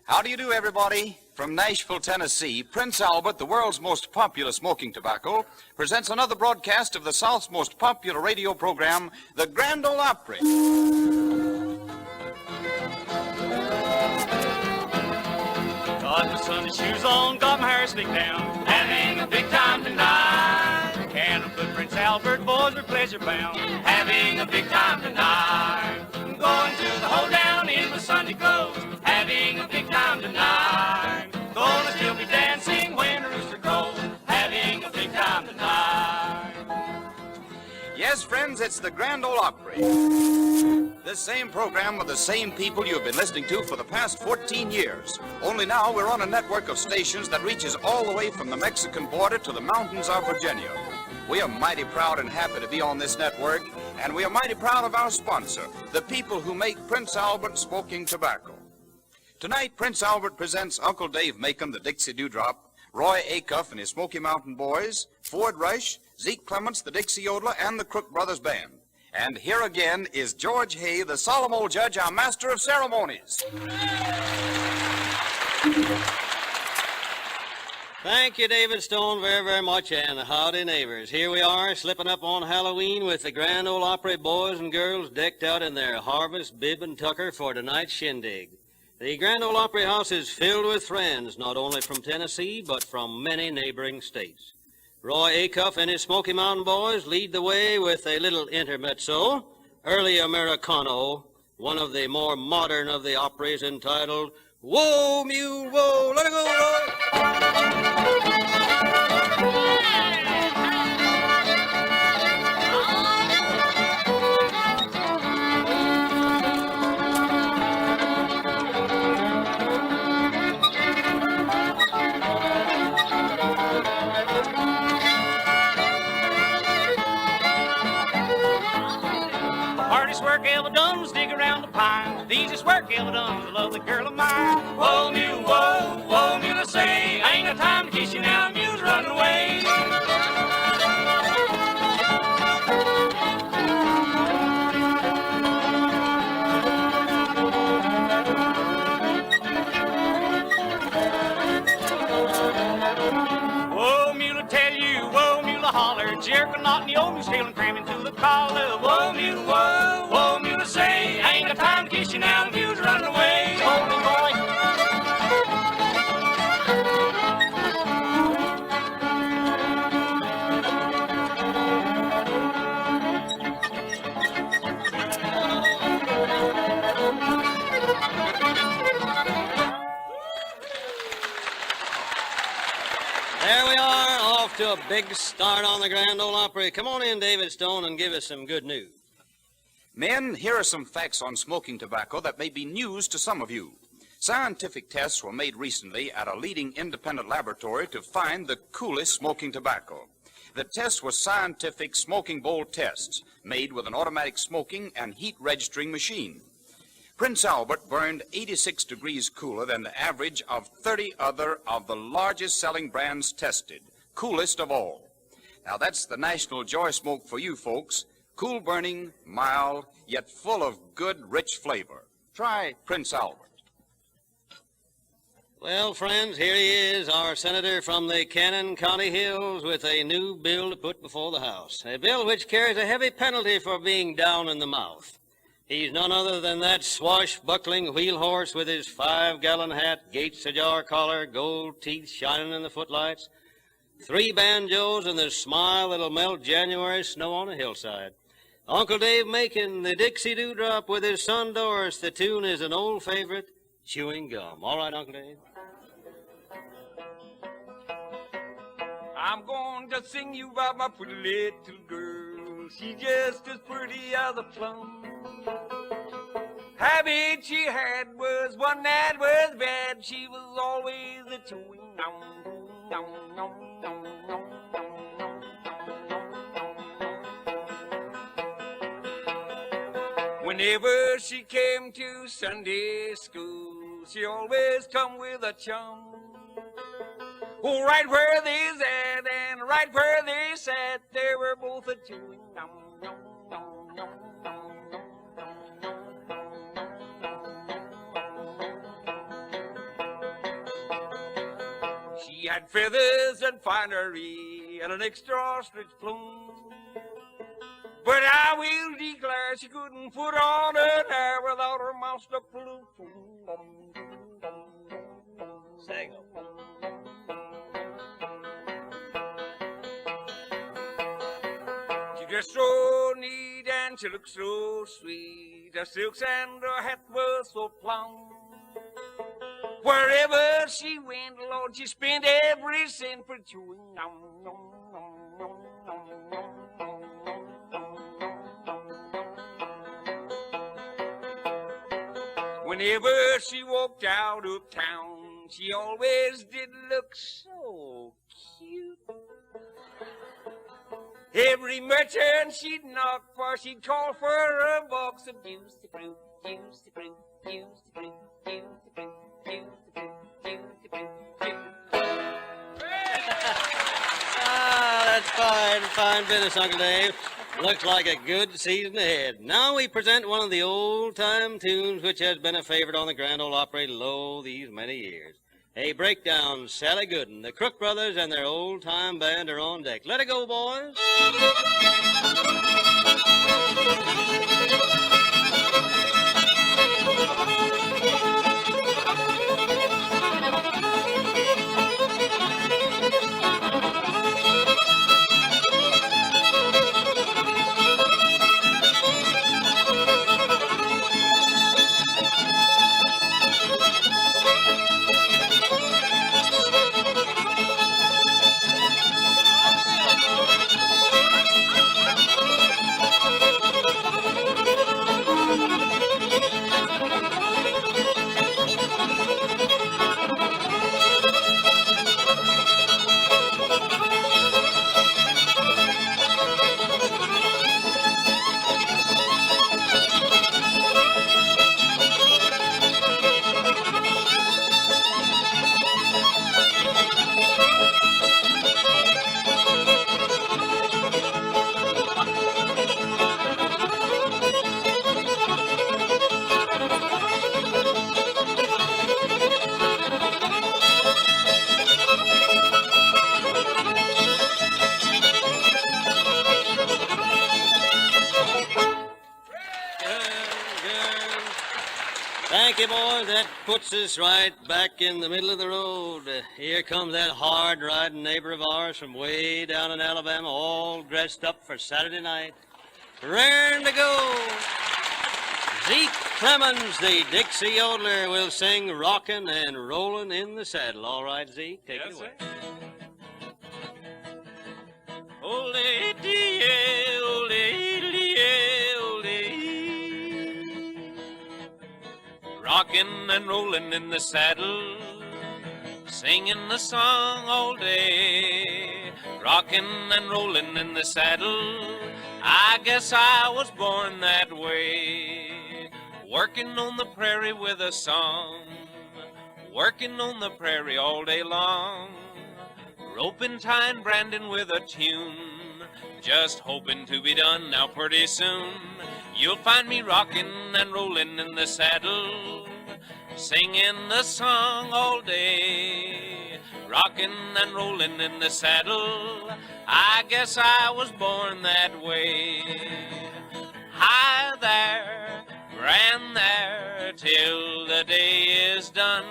How do you do, everybody? From Nashville, Tennessee, Prince Albert, the world's most popular smoking tobacco, presents another broadcast of the South's most popular radio program, the Grand Ole Opry. Got my Sunday shoes on, got my hair slicked down, having a big time tonight. Can I put Prince Albert, boys, we're pleasure bound, having a big time tonight. Going to the hold down in my Sunday clothes, having a big time tonight. Gonna still be dancing when the rooster crows, having a big time tonight. Yes, friends, it's the Grand Ole Opry. This same program with the same people you've been listening to for the past 14 years. Only now we're on a network of stations that reaches all the way from the Mexican border to the mountains of Virginia. We are mighty proud and happy to be on this network, and we are mighty proud of our sponsor, the people who make Prince Albert smoking tobacco. Tonight, Prince Albert presents Uncle Dave Macon, the Dixie Dewdrop, Roy Acuff and his Smoky Mountain Boys, Ford Rush, Zeke Clements, the Dixie Yodeler, and the Crook Brothers Band. And here again is George Hay, the solemn old judge, our master of ceremonies. Thank you, David Stone, very, very much, and howdy, neighbors. Here we are, slipping up on Halloween with the Grand Ole Opry boys and girls decked out in their harvest, bib, and tucker for tonight's shindig. The Grand Ole Opry House is filled with friends, not only from Tennessee, but from many neighboring states. Roy Acuff and his Smoky Mountain Boys lead the way with a little intermezzo, early Americano, one of the more modern of the operas entitled, Whoa, Mule, Whoa, Let It Go, Roy! Hardest work ever done was dig around the pine. The easiest work ever done was love the girl of mine. Whoa, mule, I say, I ain't got time to kiss you now, the mule's running away. Whoa, mule, I tell you, whoa, mule, I holler, jerk a knot in the old mule's tail and cram into the collar. Whoa, mule, I say, I ain't got time to kiss you now, the mule's running away. Hold me, boy. There we are, off to a big start on the Grand Ole Opry. Come on in, David Stone, and give us some good news. Men, here are some facts on smoking tobacco that may be news to some of you. Scientific tests were made recently at a leading independent laboratory to find the coolest smoking tobacco. The tests were scientific smoking bowl tests made with an automatic smoking and heat registering machine. Prince Albert burned 86 degrees cooler than the average of 30 other of the largest selling brands tested, coolest of all. Now that's the national joy smoke for you folks. Cool burning, mild, yet full of good, rich flavor. Try Prince Albert. Well, friends, here he is, our senator from the Cannon County Hills with a new bill to put before the House. A bill which carries a heavy penalty for being down in the mouth. He's none other than that swashbuckling wheel horse with his 5-gallon hat, Gates ajar collar, gold teeth shining in the footlights, 3 banjos, and the smile that'll melt January snow on a hillside. Uncle Dave Macon, the Dixie Dewdrop with his son Doris. The tune is an old favorite, Chewing Gum. All right, Uncle Dave. I'm going to sing you about my pretty little girl. She's just as pretty as a plum. Habit she had was one that was bad. She was always a chewing gum, gum, gum, gum, gum, gum. Whenever she came to Sunday school, she always come with a chum. Oh, right where they sat and right where they sat, they were both a chewing gum, gum, gum, gum, gum, gum, gum, gum, gum, gum. She had feathers and finery and an extra ostrich plume. But I will declare she couldn't put on her hair without her monster plume. Sing. She dressed so neat and she looked so sweet. Her silks and her hat were so plump. Wherever she went, Lord, she spent every cent for chewing. Whenever she walked out of town, she always did look so cute. Every merchant she'd knock for, she'd call for a box of juicy fruit, juicy fruit, juicy fruit, juicy fruit, juicy fruit, juicy fruit, juicy fruit. That's fine, fine business, Uncle Dave. Looks like a good season ahead. Now we present one of the old-time tunes which has been a favorite on the Grand Ole Opry lo these many years. A breakdown, Sally Gooden, the Crook Brothers, and their old-time band are on deck. Let it go, boys. Thank you, boys. That puts us right back in the middle of the road. Here comes that hard-riding neighbor of ours from way down in Alabama, all dressed up for Saturday night. Raring to go. Zeke Clemens, the Dixie yodeler, will sing Rockin' and Rollin' in the Saddle. All right, Zeke, take it away. Ole, die, ole, rockin' and rollin' in the saddle, singing the song all day. Rockin' and rollin' in the saddle, I guess I was born that way. Working on the prairie with a song, working on the prairie all day long. Roping, tying, branding with a tune, just hoping to be done now pretty soon. You'll find me rocking and rolling in the saddle, singing the song all day. Rocking and rolling in the saddle, I guess I was born that way. Hi there, grand there, till the day is done,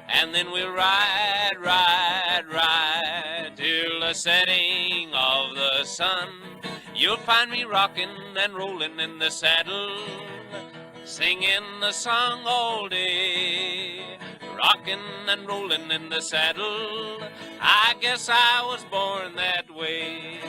and then we'll ride, ride, ride, till the setting of the sun. You'll find me rocking and rolling in the saddle, singing the song all day. Rocking and rolling in the saddle, I guess I was born that way.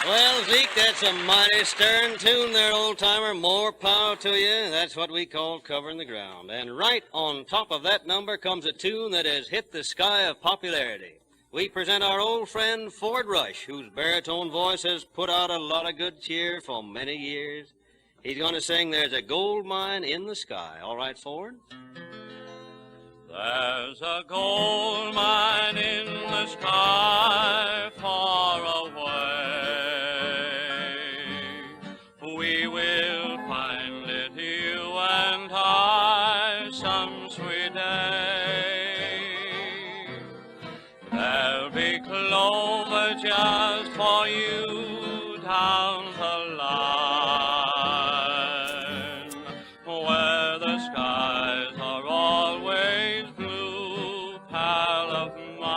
Well, Zeke, that's a mighty stern tune there, old-timer. More power to you. That's what we call covering the ground. And right on top of that number comes a tune that has hit the sky of popularity. We present our old friend Ford Rush, whose baritone voice has put out a lot of good cheer for many years. He's going to sing There's a Gold Mine in the Sky. All right, Ford? There's a gold mine in the sky far away. We will find it, you and I, some sweet day. There'll be clover just for you down the line, where the skies are always blue, pal of mine.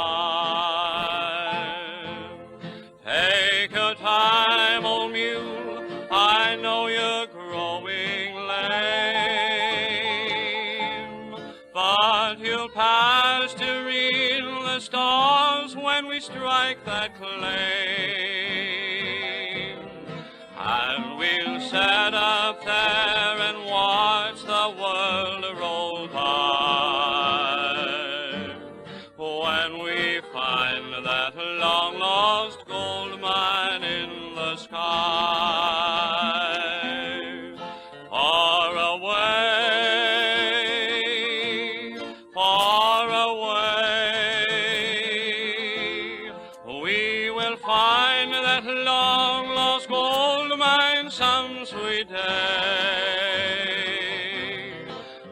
Take your time, old mule, I know you're growing lame, but you'll pass to read the stars when we strike that claim. And we'll set up there and watch the world roll by, when we find that long-lost gold mine in the sky. Far away, far away, we will find that long-lost gold mine some sweet day.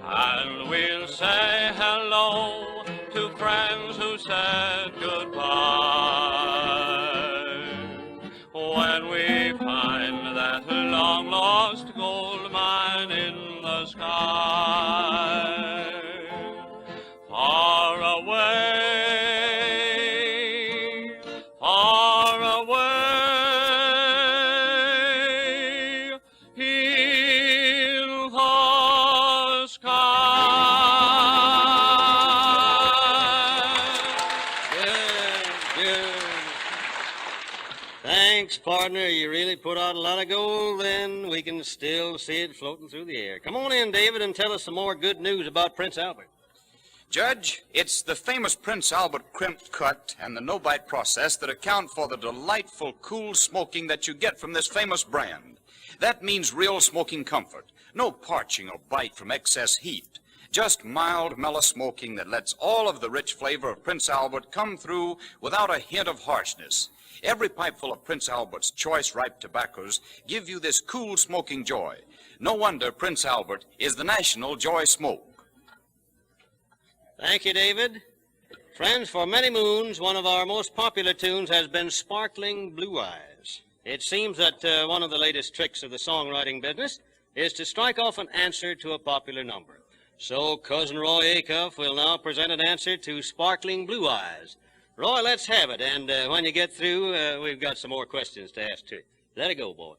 And we'll say hello to friends who said goodbye, when we find that long-lost gold mine in the sky. Far away, far away, in the sky. Good, good. Thanks, partner. You really put out a lot of gold then. We can still see it floating through the air. Come on in, David, and tell us some more good news about Prince Albert. Judge, it's the famous Prince Albert crimped cut and the no-bite process that account for the delightful, cool smoking that you get from this famous brand. That means real smoking comfort. No parching or bite from excess heat. Just mild, mellow smoking that lets all of the rich flavor of Prince Albert come through without a hint of harshness. Every pipeful of Prince Albert's choice ripe tobaccos give you this cool smoking joy. No wonder Prince Albert is the national joy smoke. Thank you, David. Friends, for many moons, one of our most popular tunes has been Sparkling Blue Eyes. It seems that one of the latest tricks of the songwriting business is to strike off an answer to a popular number. So Cousin Roy Acuff will now present an answer to Sparkling Blue Eyes. Roy, let's have it, and when you get through, we've got some more questions to ask too. Let it go, boy.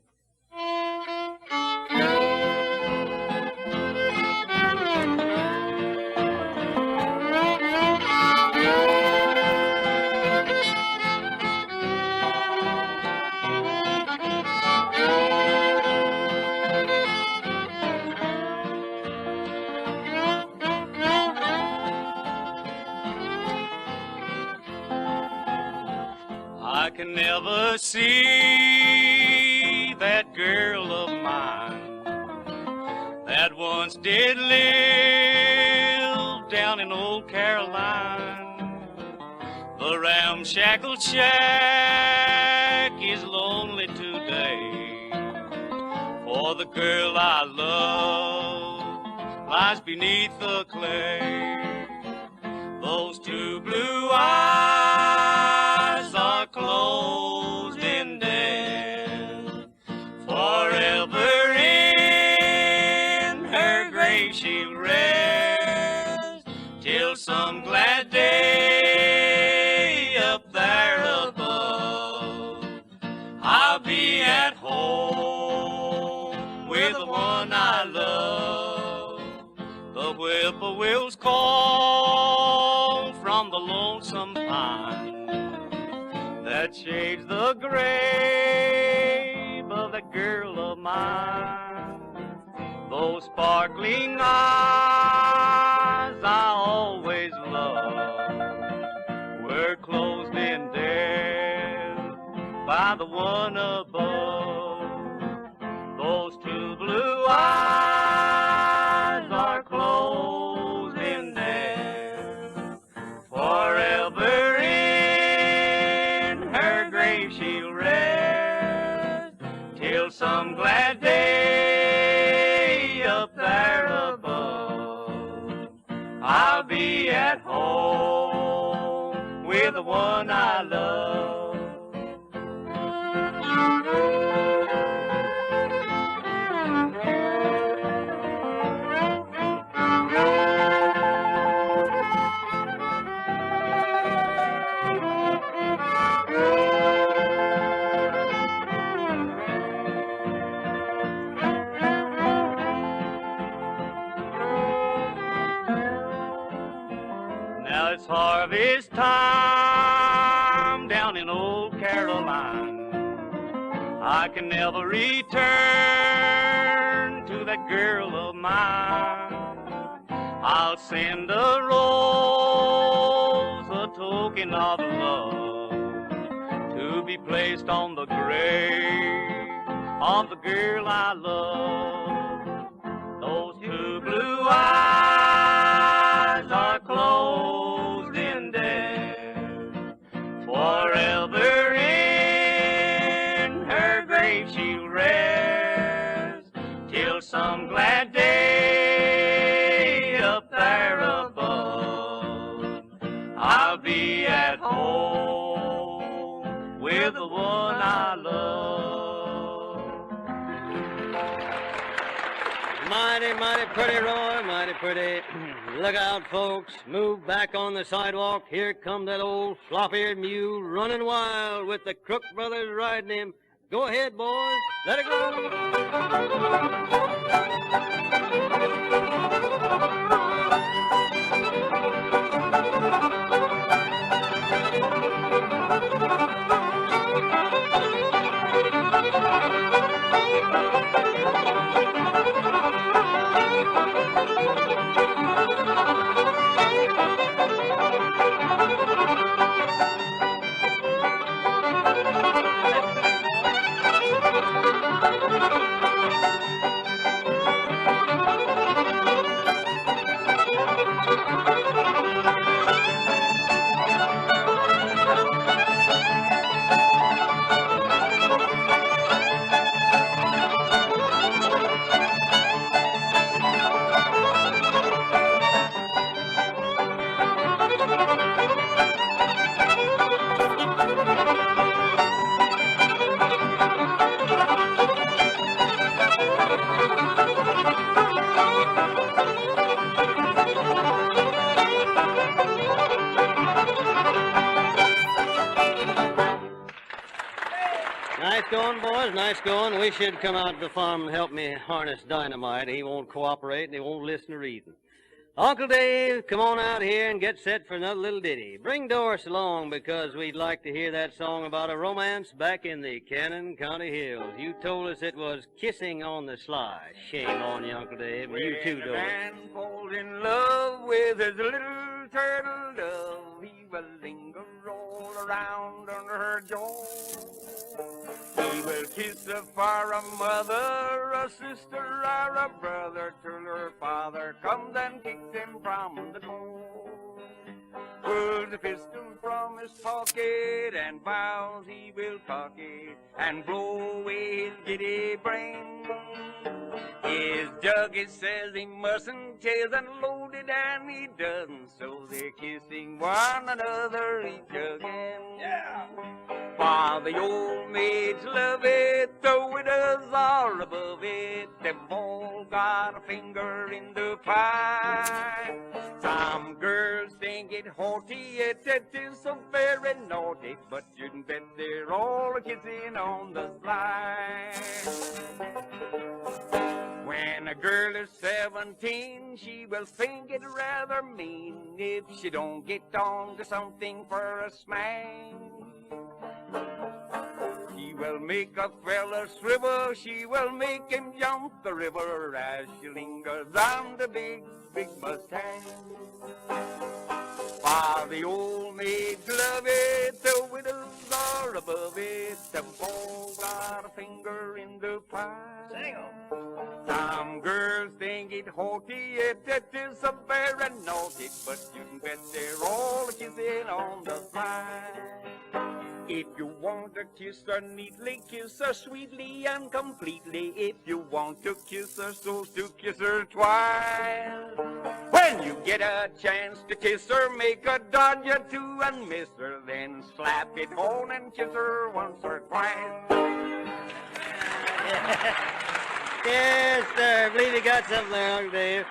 I can never see that girl of mine that once did live down in old Caroline. The ramshackle shack is lonely today, for the girl I love lies beneath the clay. Those two blue eyes are closed in death, forever in her grave she'll rest, till some glad day up there above I'll be at home with the one I love. The whippoorwills call from the lonesome pine that shades the gray mine. Those sparkling eyes I always loved were closed in death by the one above. Those two blue eyes are closed in death. Forever in her grave she'll rest till some glad day up there above. I'll be at home with the one I love. Now it's harvest time down in old Caroline. I can never return to that girl of mine. I'll send a rose, a token of love, to be placed on the grave of the girl I love. Those two blue eyes are closed in death. Forever in her grave she'll rest till some glad day up there above. I'll be at home with the one I love. Mighty, mighty pretty, Roy, mighty pretty. Look out, folks. Move back on the sidewalk. Here come that old slop-eared mule running wild with the Crook brothers riding him. Go ahead, boys. Let it go. Nice going, boys, nice going. We should come out to the farm and help me harness Dynamite. He won't cooperate and he won't listen to reason. Uncle Dave, come on out here and get set for another little ditty. Bring Doris along because we'd like to hear that song about a romance back in the Cannon County hills. You told us it was kissing on the sly. Shame on you, Uncle Dave. And you too, When a Doris. man falls in love with his little turtle dove, he will linger all around under her jaw. He will kiss her for a mother, a sister, or a brother, till her father comes and kicks him from the door. Pulls a pistol from his pocket and vows he will cock it and blow away his giddy brain. His juggy says he mustn't, 'tis unloaded, and he doesn't, so they're kissing one another, each jugging. Yeah. For the old maids love it, the widows are above it. They've all got a finger in the pie. Some girls think it haughty, it is so very naughty, but you can bet they're all kissing on the sly. When a girl is 17, she will think it rather mean if she don't get on to something for a smack. She will make a fella shrivel. She will make him jump the river as she lingers on the big, big Mustang. While the old maids love it, the widows are above it. Them all got a finger in the pie. Sing 'em. Some girls think it haughty, it is a very naughty, but you can bet they're all kissing on the pie. If you want to kiss her neatly, kiss her sweetly and completely. If you want to kiss her so to kiss her twice. When you get a chance to kiss her, make a dodge or two and miss her. Then slap it on and kiss her once or twice. Yes, sir. I believe you got something there, Uncle Dave.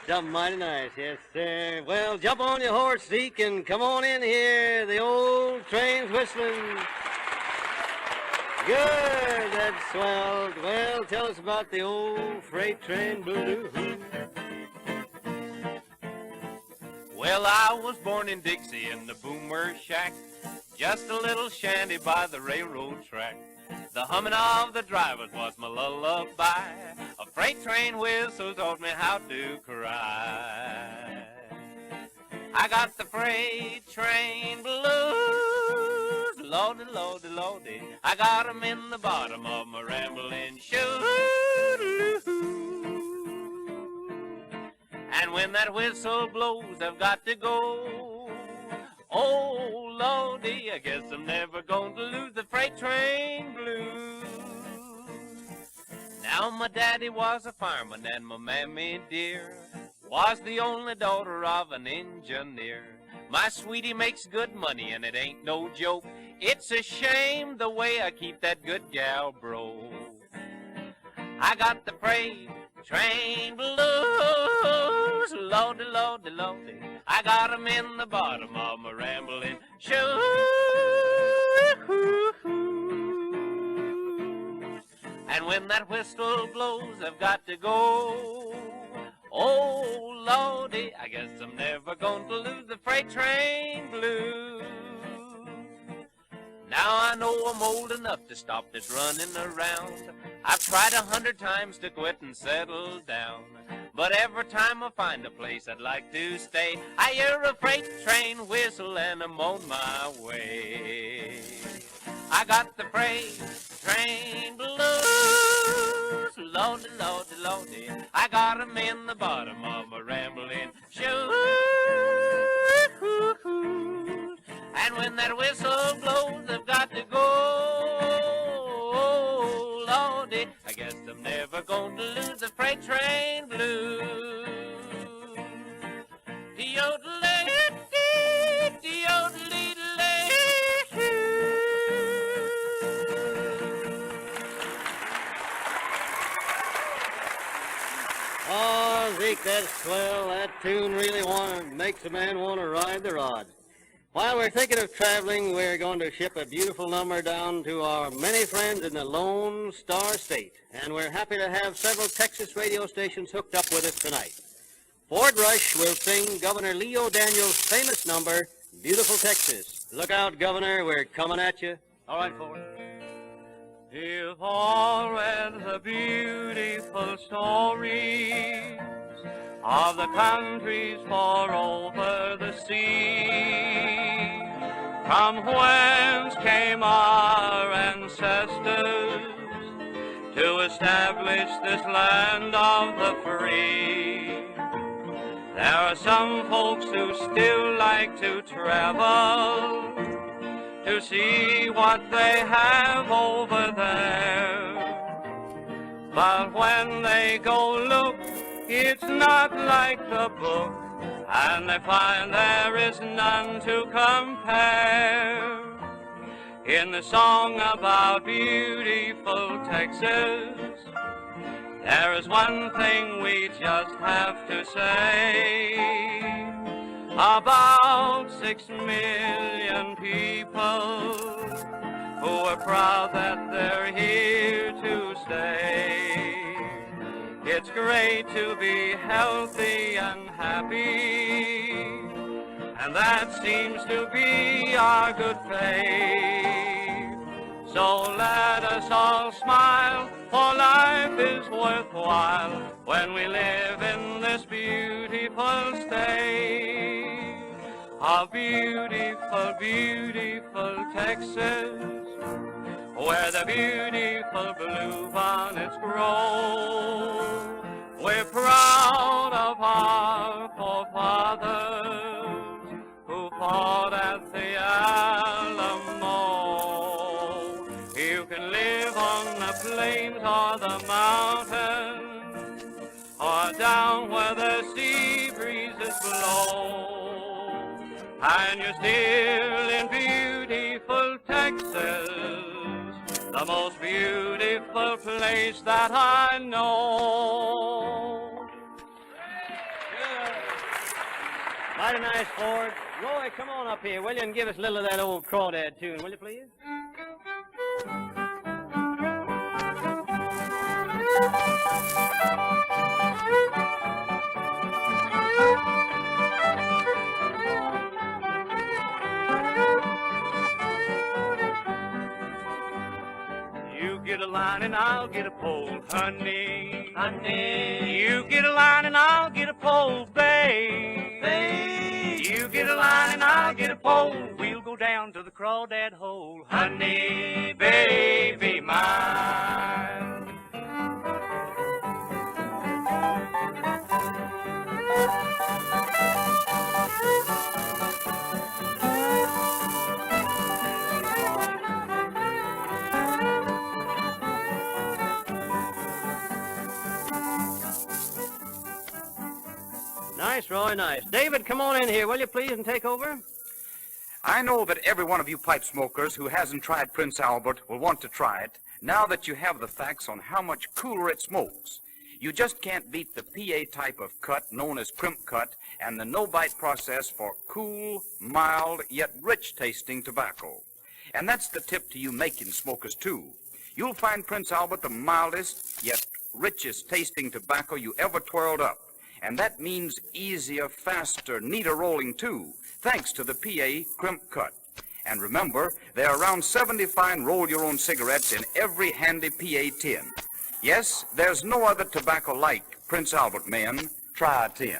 Something mighty nice, yes, sir. Well, jump on your horse, Zeke, and come on in here. The old train's whistling. Good, that's swell. Well, tell us about the old freight train blues. Well, I was born in Dixie in the boomer shack, just a little shanty by the railroad track. The humming of the drivers was my lullaby. A freight train whistle taught me how to cry. I got the freight train blues, lordy, lordy, lordy. I got 'em in the bottom of my rambling shoes. And when that whistle blows, I've got to go. Oh, Lordy, I guess I'm never going to lose the freight train blues. Now, my daddy was a fireman and my mammy dear was the only daughter of an engineer. My sweetie makes good money and it ain't no joke. It's a shame the way I keep that good gal broke. I got the freight train blues, lordy, lordy, lordy. I got 'em in the bottom of my rambling shoes. And when that whistle blows, I've got to go. Oh, lordy, I guess I'm never going to lose the freight train blues. Now I know I'm old enough to stop this running around. I've tried 100 times to quit and settle down. But every time I find a place I'd like to stay, I hear a freight train whistle and I'm on my way. I got the freight train blues, lordy, lordy, lordy. I got 'em in the bottom of my rambling shoes. And when that whistle blows, I've got to go. Oh, Lordy, I guess I'm never going to lose the freight train blues. Oh, Zeke, that's swell. That tune really makes a man want to ride the rod. While we're thinking of traveling, we're going to ship a beautiful number down to our many friends in the Lone Star State. And we're happy to have several Texas radio stations hooked up with us tonight. Ford Rush will sing Governor Leo Daniels' famous number, Beautiful Texas. Look out, Governor, we're coming at you. All right, Ford. If all read the beautiful stories of the countries far over the sea, from whence came our ancestors to establish this land of the free. There are some folks who still like to travel to see what they have over there. But when they go look, it's not like the book, and they find there is none to compare. In the song about beautiful Texas, there is one thing we just have to say. About 6 million people who are proud that they're here to stay. It's great to be healthy and happy, and that seems to be our good faith. So let us all smile, for life is worthwhile when we live in this beautiful state of beautiful, beautiful Texas, where the beautiful bluebonnets grow. We're proud of our forefathers who fought at the Alamo. You can live on the plains or the mountains, or down where the sea breezes blow, and you're still in beautiful Texas, the most beautiful place that I know. Good. Mighty nice, Ford. Roy, come on up here, will you, and give us a little of that old crawdad tune, will you, please? You get a line and I'll get a pole, honey. Honey. You get a line and I'll get a pole, babe. Babe. You get a line and I'll get a pole. We'll go down to the crawdad hole, honey, baby mine. Nice, Roy, nice. David, come on in here, will you, please, and take over? I know that every one of you pipe smokers who hasn't tried Prince Albert will want to try it now that you have the facts on how much cooler it smokes. You just can't beat the PA type of cut known as crimp cut and the no-bite process for cool, mild, yet rich-tasting tobacco. And that's the tip to you making smokers, too. You'll find Prince Albert the mildest, yet richest-tasting tobacco you ever twirled up. And that means easier, faster, neater rolling, too, thanks to the PA crimp cut. And remember, there are around 70 fine roll-your-own cigarettes in every handy PA tin. Yes, there's no other tobacco like Prince Albert, men. Try a tin.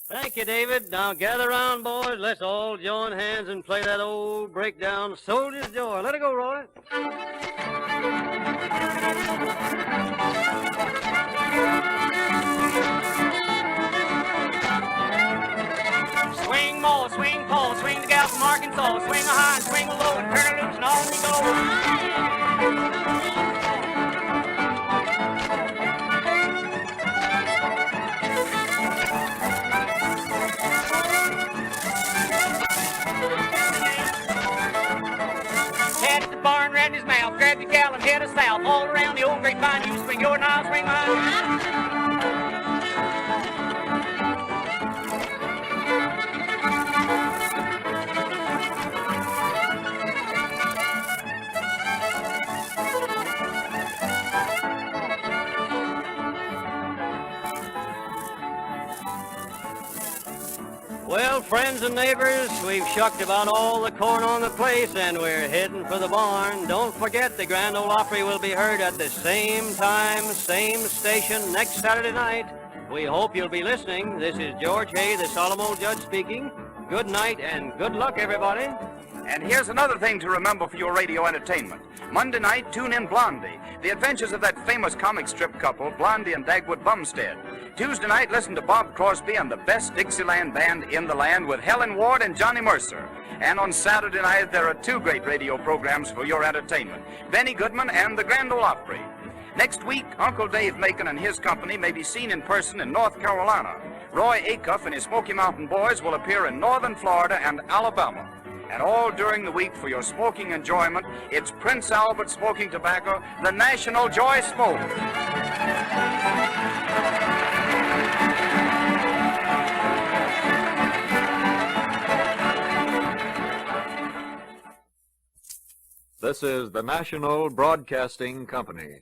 Thank you, David. Now gather around, boys. Let's all join hands and play that old breakdown Soldier's Joy. Let it go, Roy. Swing more, swing pole, swing the gal from Arkansas, swing a high, swing a low, and turn her loose, and on we go. Head at the barn, right in his mouth, grab your gal and head us south, all around the old grapevine, you swing your and I'll swing mine. Well, friends and neighbors, we've shucked about all the corn on the place, and we're heading for the barn. Don't forget, the Grand Ole Opry will be heard at the same time, same station next Saturday night. We hope you'll be listening. This is George Hay, the solemn old judge speaking. Good night and good luck, everybody. And here's another thing to remember for your radio entertainment. Monday night, tune in Blondie, the adventures of that famous comic strip couple, Blondie and Dagwood Bumstead. Tuesday night, listen to Bob Crosby and the best Dixieland band in the land with Helen Ward and Johnny Mercer. And on Saturday night, there are two great radio programs for your entertainment, Benny Goodman and the Grand Ole Opry. Next week, Uncle Dave Macon and his company may be seen in person in North Carolina. Roy Acuff and his Smoky Mountain Boys will appear in northern Florida and Alabama. And all during the week for your smoking enjoyment, it's Prince Albert Smoking Tobacco, the National Joy Smoke. This is the National Broadcasting Company.